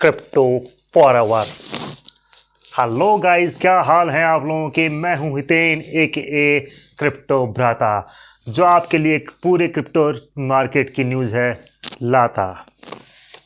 Crypto forever. Hello guys, क्या हाल है आप लोगों के। मैं हूं हितेन ए क्रिप्टो भ्राता, जो आपके लिए पूरे क्रिप्टो मार्केट की न्यूज़ है लाता।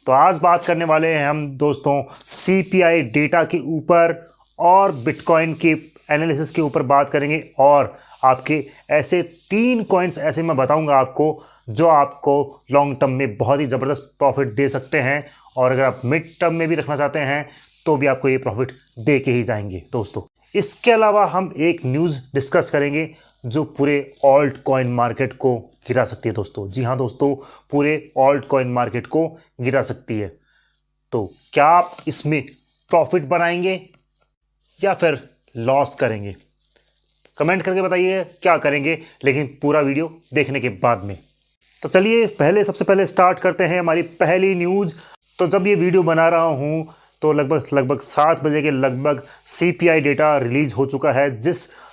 तो आज बात करने वाले हैं हम दोस्तों सीपीआई डेटा के ऊपर और बिटकॉइन के एनालिसिस के ऊपर बात करेंगे, और आपके ऐसे 3 कॉइन्स ऐसे मैं बताऊंगा आपको जो आपको लॉन्ग टर्म में बहुत ही ज़बरदस्त प्रॉफिट दे सकते हैं, और अगर आप मिड टर्म में भी रखना चाहते हैं तो भी आपको ये प्रॉफिट दे के ही जाएंगे दोस्तों। इसके अलावा हम एक न्यूज़ डिस्कस करेंगे जो पूरे ऑल्ट कॉइन मार्केट को गिरा सकती है दोस्तों। जी हाँ दोस्तों, पूरे ऑल्ट कॉइन मार्केट को गिरा सकती है। तो क्या आप इसमें प्रॉफिट बनाएंगे या फिर लॉस करेंगे? कमेंट करके बताइए क्या करेंगे, लेकिन पूरा वीडियो देखने के बाद में। तो चलिए सबसे पहले स्टार्ट करते हैं हमारी पहली न्यूज़। तो जब ये वीडियो बना रहा हूँ तो लगभग 7 बजे के लगभग सीपीआई डेटा रिलीज हो चुका है,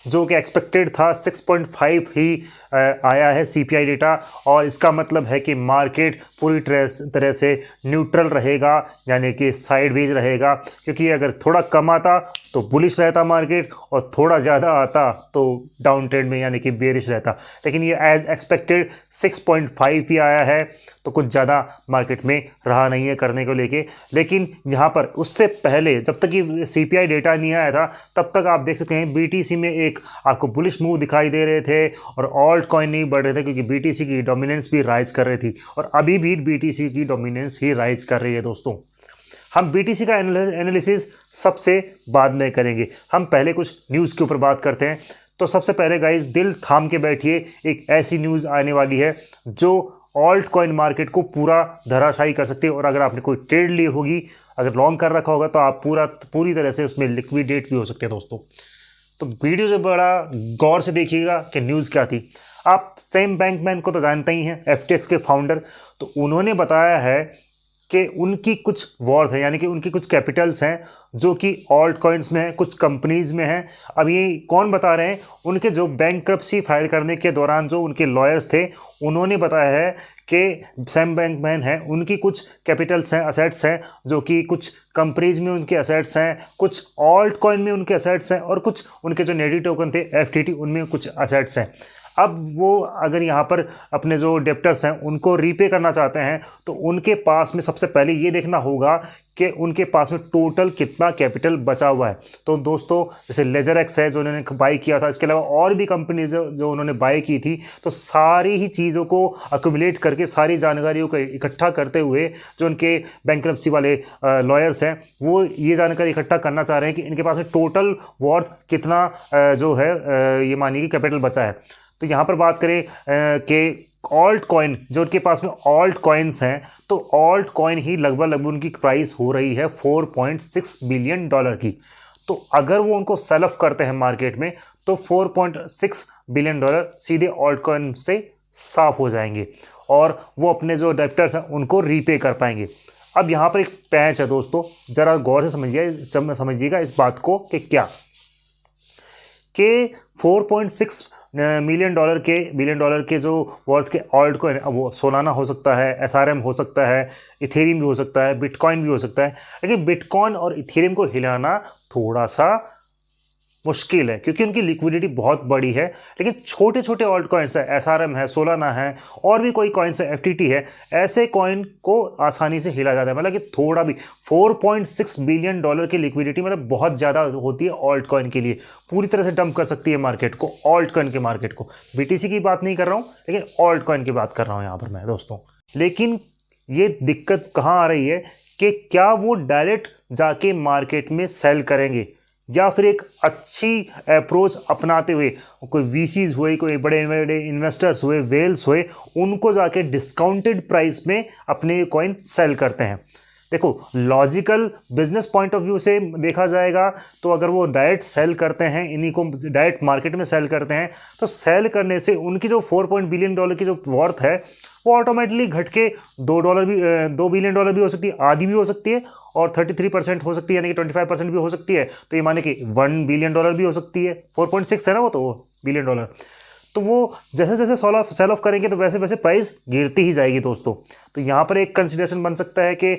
जो कि एक्सपेक्टेड था 6.5 ही आया है सीपीआई डेटा। और इसका मतलब है कि मार्केट पूरी तरह से न्यूट्रल रहेगा, यानी कि साइडवेज रहेगा, क्योंकि अगर थोड़ा कम आता तो बुलिश रहता मार्केट, और थोड़ा ज़्यादा आता तो डाउन ट्रेंड में यानी कि बेरिश रहता। लेकिन ये एज एक्सपेक्टेड 6.5 ही आया है, तो कुछ ज़्यादा मार्केट में रहा नहीं है करने को लेके। लेकिन यहाँ पर उससे पहले जब तक ये सीपीआई डेटा नहीं आया था तब तक आप देख सकते हैं बीटीसी में एक आपको बुलिश मूव दिखाई दे रहे थे, और ऑल्ट कॉइन नहीं बढ़ रहे थे, क्योंकि बीटीसी की डोमिनेंस भी राइज कर रही थी, और अभी भी बीटीसी की डोमिनेंस ही राइज कर रही है दोस्तों। हम बीटीसी का एनालिसिस सबसे बाद में करेंगे, हम पहले कुछ न्यूज़ के ऊपर बात करते हैं। तो सबसे पहले गाइस, दिल थाम के बैठिए, एक ऐसी न्यूज़ आने वाली है जो ऑल्ट कॉइन मार्केट को पूरा धराशायी कर सकती है। और अगर आपने कोई ट्रेड ली होगी, अगर लॉन्ग कर रखा होगा, तो आप पूरी तरह से उसमें लिक्विडेट भी हो सकते हैं दोस्तों। तो वीडियो से बड़ा गौर से देखिएगा कि न्यूज़ क्या थी। आप सैम बैंकमैन को तो जानते ही हैं, एफटीएक्स के फाउंडर। तो उन्होंने बताया है कि उनकी कुछ वॉर्थ है, यानी कि उनकी कुछ कैपिटल्स हैं जो कि ऑल्ट कॉइन्स में है, कुछ कंपनीज में है। अब ये कौन बता रहे हैं? उनके जो बैंकरप्सी फाइल करने के दौरान जो उनके लॉयर्स थे, उन्होंने बताया है कि सैम बैंकमैन है, उनकी कुछ कैपिटल्स हैं, असेट्स हैं, जो कि कुछ कंपनीज में उनके असेट्स हैं, कुछ ऑल्ट कॉइन में उनके असेट्स हैं, और कुछ उनके जो नेडी टोकन थे एफटीटी, उनमें कुछ असेट्स हैं। अब वो अगर यहाँ पर अपने जो डेप्टर्स हैं उनको रीपे करना चाहते हैं, तो उनके पास में सबसे पहले ये देखना होगा कि उनके पास में टोटल कितना कैपिटल बचा हुआ है। तो दोस्तों, जैसे लेजर एक्स है जो उन्होंने बाई किया था, इसके अलावा और भी कंपनीज जो उन्होंने बाई की थी, तो सारी ही चीज़ों को अक्यूमुलेट करके, सारी जानकारियों को इकट्ठा करते हुए, जो उनके बैंकरप्सी वाले लॉयर्स हैं वो ये जानकारी इकट्ठा करना चाह रहे हैं कि इनके पास में टोटल वॉर्थ कितना जो है ये मानिए कि कैपिटल बचा है। तो यहाँ पर बात करें कि ऑल्ट कॉइन, जो उनके पास में ऑल्ट कॉइन्स हैं, तो ऑल्ट कॉइन ही लगभग उनकी प्राइस हो रही है $4.6 बिलियन की। तो अगर वो उनको सेल ऑफ करते हैं मार्केट में, तो $4.6 बिलियन सीधे ऑल्ट कॉइन से साफ हो जाएंगे, और वो अपने जो डेप्टर्स हैं उनको रीपे कर पाएंगे। अब यहाँ पर एक पैच है दोस्तों, ज़रा गौर से समझिएगा इस बात को कि क्या कि $4.6 बिलियन डॉलर के जो वर्थ के ऑल्ट कॉइन, वो सोलाना हो सकता है, एसआरएम हो सकता है, इथेरियम भी हो सकता है, बिटकॉइन भी हो सकता है। लेकिन बिटकॉइन और इथेरियम को हिलाना थोड़ा सा मुश्किल है, क्योंकि उनकी लिक्विडिटी बहुत बड़ी है। लेकिन छोटे छोटे ऑल्ट कॉइन्स है, एसआरएम है, सोलाना है, और भी कोई कॉइन्स है, एफटीटी है, ऐसे कॉइन को आसानी से हिला जाता है। मतलब कि थोड़ा भी $4.6 बिलियन की लिक्विडिटी मतलब बहुत ज़्यादा होती है ऑल्ट कॉइन के लिए, पूरी तरह से डंप कर सकती है मार्केट को, ऑल्ट कॉइन के मार्केट को। बीटीसी की बात नहीं कर रहा हूँ, लेकिन ऑल्ट कॉइन की बात कर रहा हूँ यहाँ पर मैं दोस्तों। लेकिन ये दिक्कत कहाँ आ रही है कि क्या वो डायरेक्ट जाके मार्केट में सेल करेंगे, या फिर एक अच्छी अप्रोच अपनाते हुए कोई वीसीज हुए, कोई बड़े बड़े इन्वेस्टर्स हुए, वेल्स हुए, उनको जाके डिस्काउंटेड प्राइस में अपने कॉइन सेल करते हैं। देखो, logical business point of view से देखा जाएगा तो अगर वो डायरेक्ट सेल करते हैं, इन्हीं को डायरेक्ट मार्केट में सेल करते हैं, तो सेल करने से उनकी जो $4 बिलियन की जो वर्थ है वो ऑटोमेटिकली घट के $2 बिलियन भी हो सकती है, आधी भी हो सकती है, और 33% हो सकती है, यानी कि 25% भी हो सकती है। तो ये माने कि $1 बिलियन भी हो सकती है, 4.6 है ना वो, तो $1 बिलियन। तो वो जैसे जैसे सेल ऑफ करेंगे तो वैसे वैसे प्राइस गिरती ही जाएगी दोस्तों। तो यहाँ पर एक कंसिडरेशन बन सकता है कि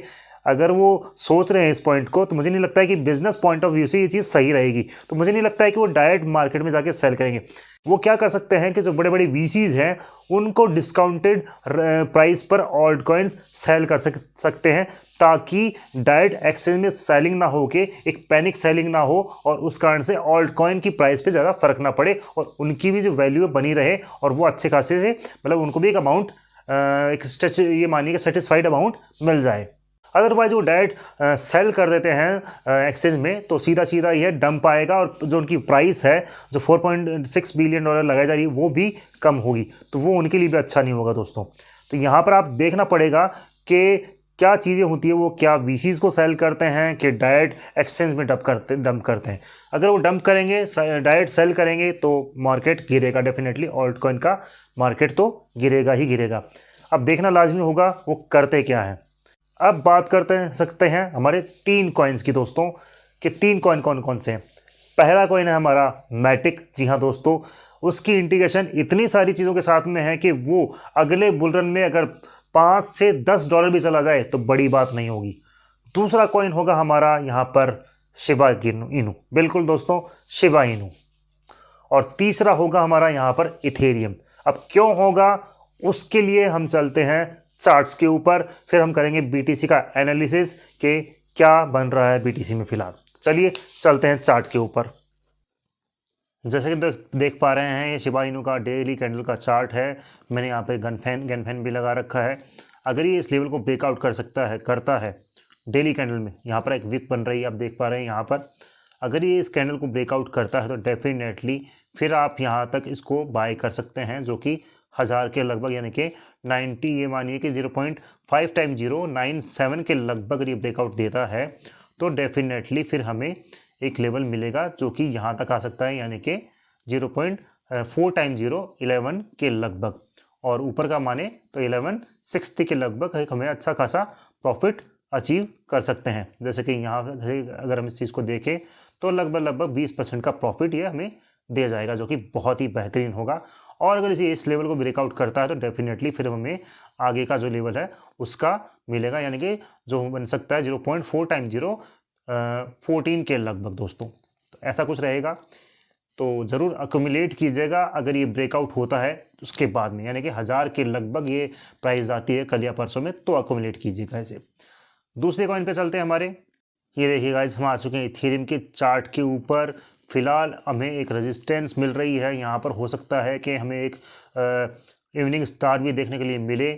अगर वो सोच रहे हैं इस पॉइंट को, तो मुझे नहीं लगता है कि बिजनेस पॉइंट ऑफ व्यू से ये चीज़ सही रहेगी। तो मुझे नहीं लगता है कि वो डायरेक्ट मार्केट में जाके सेल करेंगे। वो क्या कर सकते हैं कि जो बड़े बड़े वीसीज हैं उनको डिस्काउंटेड प्राइस पर ऑल्ट कॉइन्स सेल कर सकते हैं, ताकि डायरेक्ट एक्सचेंज में सेलिंग ना हो के एक पैनिक सेलिंग ना हो, और उस कारण से ऑल्ट कॉइन की प्राइस पे ज़्यादा फर्क ना पड़े और उनकी भी जो वैल्यू बनी रहे और वो अच्छे खासे से, मतलब उनको भी एक अमाउंट, एक ये मानिए कि सेटिस्फाइड अमाउंट मिल जाए। अदरवाइज वो डायरेक्ट सेल कर देते हैं एक्सचेंज में, तो सीधा सीधा ये डंप आएगा और जो उनकी प्राइस है जो $4.6 बिलियन लगाई जा रही है वो भी कम होगी, तो वो उनके लिए भी अच्छा नहीं होगा दोस्तों। तो यहाँ पर आप देखना पड़ेगा कि क्या चीज़ें होती है, वो क्या वीसीज को सेल करते हैं कि डायरेक्ट एक्सचेंज में डंप करते हैं। अगर वो डंप करेंगे, डायरेक्ट सेल करेंगे, तो मार्केट गिरेगा डेफिनेटली, ऑल्ट कॉइन का मार्केट तो गिरेगा ही गिरेगा। अब देखना लाजमी होगा वो करते क्या हैं। अब बात सकते हैं हमारे 3 कॉइन्स की दोस्तों, कि 3 कॉइन कौन कौन से हैं। पहला कॉइन है हमारा मैटिक। जी हाँ दोस्तों, उसकी इंटीग्रेशन इतनी सारी चीज़ों के साथ में है कि वो अगले बुल रन में अगर $5 से $10 भी चला जाए तो बड़ी बात नहीं होगी। दूसरा कॉइन होगा हमारा यहाँ पर शिबा इनू, बिल्कुल दोस्तों शिबा इनू। और तीसरा होगा हमारा यहाँ पर इथेरियम। अब क्यों होगा उसके लिए हम चलते हैं चार्ट्स के ऊपर, फिर हम करेंगे बीटीसी का एनालिसिस कि क्या बन रहा है बीटीसी में फिलहाल। चलिए चलते हैं चार्ट के ऊपर। जैसे कि देख पा रहे हैं ये शिबा इनू का डेली कैंडल का चार्ट है। मैंने यहाँ पे गन फैन भी लगा रखा है। अगर ये इस लेवल को ब्रेकआउट करता है डेली कैंडल में, यहाँ पर एक विक बन रही है, आप देख पा रहे हैं यहाँ पर। अगर ये इस कैंडल को ब्रेकआउट करता है तो डेफिनेटली फिर आप यहाँ तक इसको बाय कर सकते हैं, जो कि 1000 के लगभग, यानी कि 90, ये मानिए कि 0.5 टाइम 097 के लगभग ये ब्रेकआउट देता है, तो डेफिनेटली फिर हमें एक लेवल मिलेगा जो कि यहाँ तक आ सकता है, यानी कि 0.4 टाइम 011 के लगभग, और ऊपर का माने तो 1160 के लगभग हमें अच्छा खासा प्रॉफिट अचीव कर सकते हैं। जैसे कि यहाँ अगर हम इस चीज़ को देखें तो लगभग 20% का प्रॉफिट ये हमें दे जाएगा, जो कि बहुत ही बेहतरीन होगा। और अगर इस लेवल को ब्रेकआउट करता है तो डेफिनेटली फिर हमें आगे का जो लेवल है उसका मिलेगा, यानी कि जो बन सकता है 0.4 टाइम 014 के लगभग दोस्तों। तो ऐसा कुछ रहेगा, तो ज़रूर अक्यूमुलेट कीजिएगा अगर ये ब्रेकआउट होता है उसके बाद में, यानी कि 1000 के लगभग ये प्राइस आती है कल या परसों में, तो अक्यूमुलेट कीजिएगा इसे। दूसरे कॉइन पे चलते हैं हमारे। ये देखिए गाइस, हम आ चुके हैं इथेरियम के चार्ट के ऊपर। फिलहाल हमें एक रेजिस्टेंस मिल रही है यहाँ पर, हो सकता है कि हमें एक इवनिंग स्टार भी देखने के लिए मिले।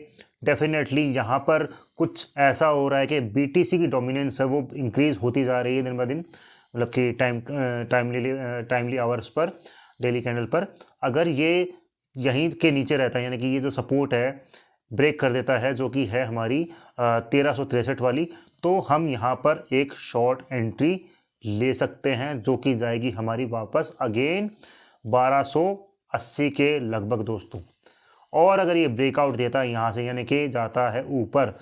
डेफिनेटली यहाँ पर कुछ ऐसा हो रहा है कि बीटीसी की डोमिनेंस है वो इंक्रीज़ होती जा रही है दिन ब दिन, मतलब कि timely hours per, daily candle पर। अगर ये यहीं के नीचे रहता है, यानी कि ये जो सपोर्ट है ब्रेक कर देता है, जो कि है हमारी 1363 वाली, तो हम यहाँ पर एक शॉर्ट एंट्री ले सकते हैं, जो कि जाएगी हमारी वापस अगेन 1280 के लगभग दोस्तों। और अगर ये ब्रेकआउट देता है यहाँ से, यानी कि जाता है ऊपर,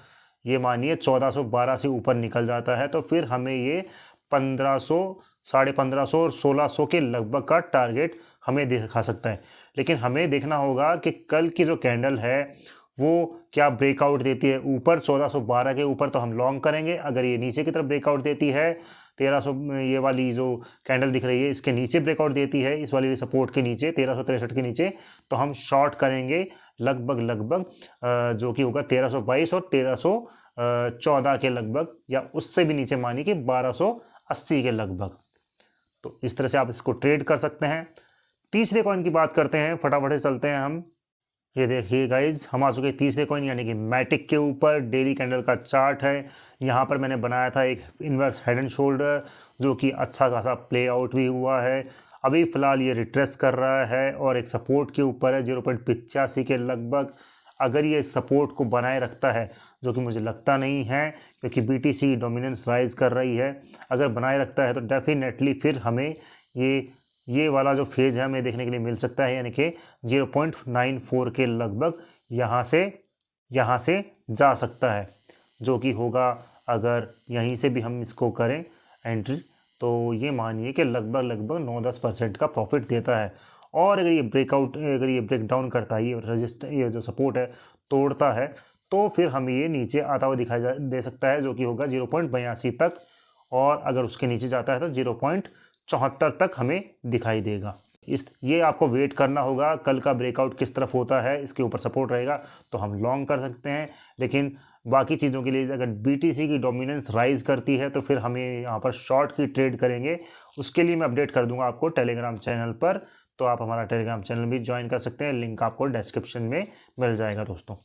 ये मानिए 1412 से ऊपर निकल जाता है, तो फिर हमें ये 1500, 1550 और 1600 के लगभग का टारगेट हमें दिखा सकता है। लेकिन हमें देखना होगा कि कल की जो कैंडल है वो क्या ब्रेकआउट देती है ऊपर 1412 के ऊपर, तो हम लॉन्ग करेंगे। अगर ये नीचे की तरफ ब्रेकआउट देती है 1300, ये वाली जो कैंडल दिख रही है इसके नीचे ब्रेकआउट देती है, इस वाली सपोर्ट के नीचे 1363 के नीचे, तो हम शॉर्ट करेंगे लगभग जो कि होगा 1322 और 1314 के लगभग, या उससे भी नीचे मानिए कि 1280 के लगभग। तो इस तरह से आप इसको ट्रेड कर सकते हैं। तीसरे कॉइन की बात करते हैं, फटाफट से चलते हैं हम। ये देखिए गाइज, हम आ चुके हैं तीसरे कॉइन यानी कि मैटिक के ऊपर। डेली कैंडल का चार्ट है, यहाँ पर मैंने बनाया था एक इन्वर्स हेड एंड शोल्डर, जो कि अच्छा खासा प्ले आउट भी हुआ है। अभी फ़िलहाल ये रिट्रेस कर रहा है और एक सपोर्ट के ऊपर है 0.85 के लगभग। अगर ये सपोर्ट को बनाए रखता है, जो कि मुझे लगता नहीं है क्योंकि बीटीसी डोमिनेंस राइज कर रही है, अगर बनाए रखता है तो डेफिनेटली फिर हमें ये वाला जो फेज़ है हमें देखने के लिए मिल सकता है, यानी कि 0.94 के लगभग यहाँ से जा सकता है, जो कि होगा अगर यहीं से भी हम इसको करें एंट्री, तो ये मानिए कि लगभग 9-10% का प्रॉफिट देता है। और अगर ये ब्रेक डाउन करता है, ये जो सपोर्ट है तोड़ता है, तो फिर हमें ये नीचे आता हुआ दिखाई दे सकता है, जो कि होगा 0.82 तक, और अगर उसके नीचे जाता है तो 0.74 तक हमें दिखाई देगा। ये आपको वेट करना होगा, कल का ब्रेकआउट किस तरफ होता है, इसके ऊपर सपोर्ट रहेगा तो हम लॉन्ग कर सकते हैं। लेकिन बाकी चीज़ों के लिए अगर BTC की डोमिनेंस राइज करती है तो फिर हमें यहाँ पर शॉर्ट की ट्रेड करेंगे। उसके लिए मैं अपडेट कर दूंगा आपको टेलीग्राम चैनल पर, तो आप हमारा टेलीग्राम चैनल भी ज्वाइन कर सकते हैं, लिंक आपको डिस्क्रिप्शन में मिल जाएगा दोस्तों।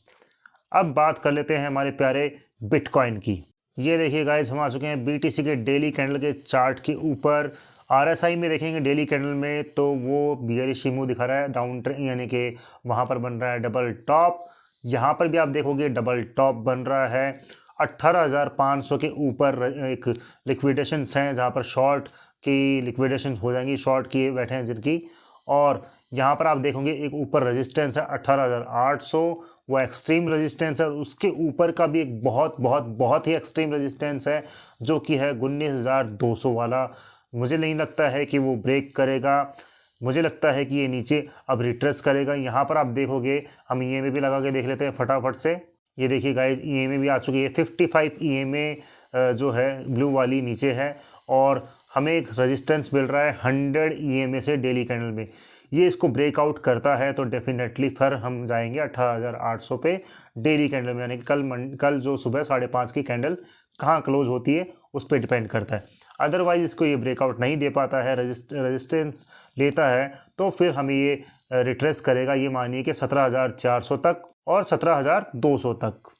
अब बात कर लेते हैं हमारे प्यारे बिटकॉइन की। ये देखिए गाइस, हम आ चुके हैं BTC के डेली कैंडल के चार्ट के ऊपर। RSI में देखेंगे डेली कैंडल में तो वो बियरिश मूव दिखा रहा है, डाउन ट्रेंड, यानी कि वहाँ पर बन रहा है डबल टॉप। यहाँ पर भी आप देखोगे डबल टॉप बन रहा है। 18,500 के ऊपर एक लिक्विडेशंस हैं, जहाँ पर शॉर्ट की लिक्विडेशन हो जाएंगी, शॉर्ट किए बैठे हैं जिनकी। और यहाँ पर आप देखोगे एक ऊपर रेजिस्टेंस है 18,800, वो एक्सट्रीम रेजिस्टेंस है। और उसके ऊपर का भी एक बहुत बहुत बहुत ही एक्सट्रीम रेजिस्टेंस है, जो कि है 19,200 वाला। मुझे नहीं लगता है कि वो ब्रेक करेगा, मुझे लगता है कि ये नीचे अब रिट्रेस करेगा। यहाँ पर आप देखोगे, हम EMA भी लगा के देख लेते हैं फटाफट से। ये देखिए गाइस, EMA भी आ चुकी है, 55 EMA जो है ब्लू वाली नीचे है, और हमें एक रेजिस्टेंस मिल रहा है 100 EMA से डेली कैंडल में। ये इसको ब्रेकआउट करता है तो डेफिनेटली फिर हम जाएंगे 18,800 पे डेली कैंडल में, यानी कि कल जो सुबह 5:30 की कैंडल कहाँ क्लोज होती है उस पर डिपेंड करता है। अदरवाइज इसको ये ब्रेकआउट नहीं दे पाता है, रेजिस्टेंस लेता है तो फिर हमें ये रिट्रेस करेगा, ये मानिए कि 17,400 तक और 17,200 तक।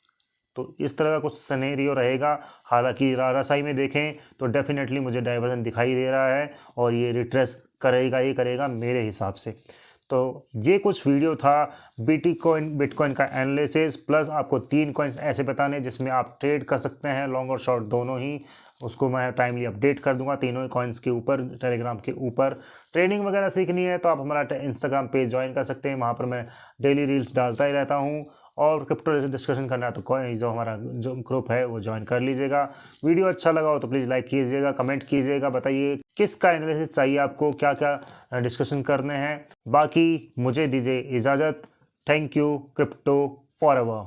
तो इस तरह का कुछ सिनेरियो रहेगा। हालांकि RSI में देखें तो डेफिनेटली मुझे डाइवर्जन दिखाई दे रहा है और ये रिट्रेस करेगा ही करेगा मेरे हिसाब से। तो ये कुछ वीडियो था बिटकॉइन का एनालिसिस, प्लस आपको 3 कॉइन्स ऐसे बताने जिसमें आप ट्रेड कर सकते हैं, लॉन्ग और शॉर्ट दोनों ही। उसको मैं टाइमली अपडेट कर दूंगा तीनों ही कॉइन्स के ऊपर टेलीग्राम के ऊपर। ट्रेडिंग वगैरह सीखनी है तो आप हमारा इंस्टाग्राम पेज ज्वाइन कर सकते हैं, वहाँ पर मैं डेली रील्स डालता ही रहता हूँ। और क्रिप्टो से डिस्कशन करना है तो जो हमारा जो ग्रुप है वो ज्वाइन कर लीजिएगा। वीडियो अच्छा लगा हो तो प्लीज़ लाइक कीजिएगा, कमेंट कीजिएगा, बताइए किसका एनालिसिस चाहिए आपको, क्या क्या डिस्कशन करने हैं। बाकी मुझे दीजिए इजाज़त। Thank you. Crypto forever.